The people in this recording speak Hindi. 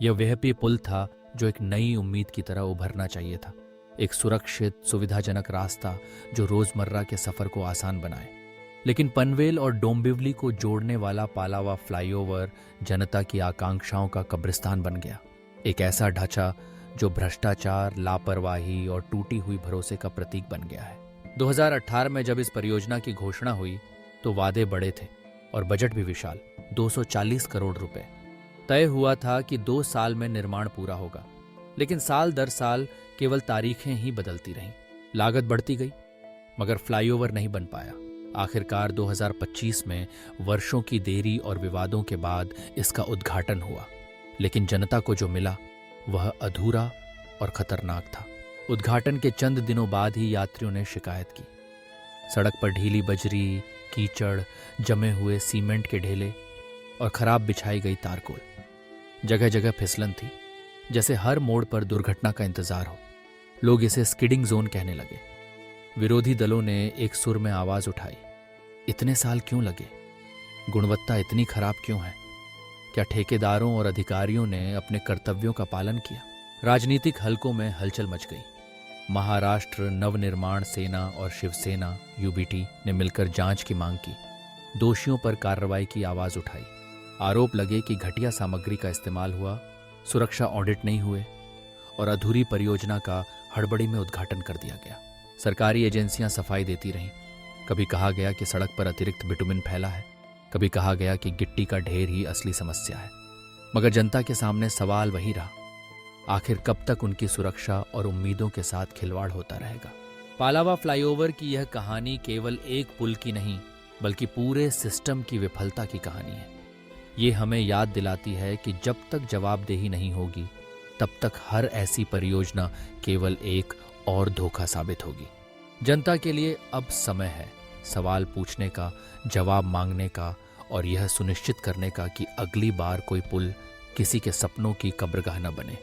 यह वह भी पुल था जो एक नई उम्मीद की तरह उभरना चाहिए था, एक सुरक्षित सुविधाजनक रास्ता जो रोजमर्रा के सफर को आसान बनाए। लेकिन पनवेल और डोंबिवली को जोड़ने वाला पालावा फ्लाईओवर जनता की आकांक्षाओं का कब्रिस्तान बन गया, एक ऐसा ढांचा जो भ्रष्टाचार, लापरवाही और टूटी हुई भरोसे का प्रतीक बन गया है। 2018 में जब इस परियोजना की घोषणा हुई तो वादे बड़े थे और बजट भी विशाल, 240 करोड़ रुपए। तय हुआ था कि 2 साल में निर्माण पूरा होगा, लेकिन साल दर साल केवल तारीखें ही बदलती रहीं। लागत बढ़ती गई, मगर फ्लाईओवर नहीं बन पाया। आखिरकार 2025 में वर्षों की देरी और विवादों के बाद इसका उद्घाटन हुआ, लेकिन जनता को जो मिला वह अधूरा और खतरनाक था। उद्घाटन के चंद दिनों बाद ही यात्रियों ने शिकायत की। सड़क पर ढीली बजरी, कीचड़, जमे हुए सीमेंट के ढेले और खराब बिछाई गई तारकोल। जगह जगह फिसलन थी, जैसे हर मोड़ पर दुर्घटना का इंतजार हो। लोग इसे स्किडिंग जोन कहने लगे। विरोधी दलों ने एक सुर में आवाज उठाई, इतने साल क्यों लगे? गुणवत्ता इतनी खराब क्यों है? क्या ठेकेदारों और अधिकारियों ने अपने कर्तव्यों का पालन किया? राजनीतिक हलकों में हलचल मच गई। महाराष्ट्र नवनिर्माण सेना और शिवसेना यूबीटी ने मिलकर जांच की मांग की, दोषियों पर कार्रवाई की आवाज उठाई। आरोप लगे कि घटिया सामग्री का इस्तेमाल हुआ, सुरक्षा ऑडिट नहीं हुए और अधूरी परियोजना का हड़बड़ी में उद्घाटन कर दिया गया। सरकारी एजेंसियां सफाई देती रहीं। कभी कहा गया कि सड़क पर अतिरिक्त बिटुमिन फैला है, कभी कहा गया कि गिट्टी का ढेर ही असली समस्या है, मगर जनता के सामने सवाल वही रहा, आखिर कब तक उनकी सुरक्षा और उम्मीदों के साथ खिलवाड़ होता रहेगा? पालावा फ्लाईओवर की यह कहानी केवल एक पुल की नहीं, बल्कि पूरे सिस्टम की विफलता की कहानी है। ये हमें याद दिलाती है कि जब तक जवाबदेही नहीं होगी, तब तक हर ऐसी परियोजना केवल एक और धोखा साबित होगी। जनता के लिए अब समय है सवाल पूछने का, जवाब मांगने का और यह सुनिश्चित करने का कि अगली बार कोई पुल किसी के सपनों की कब्रगाह न बने।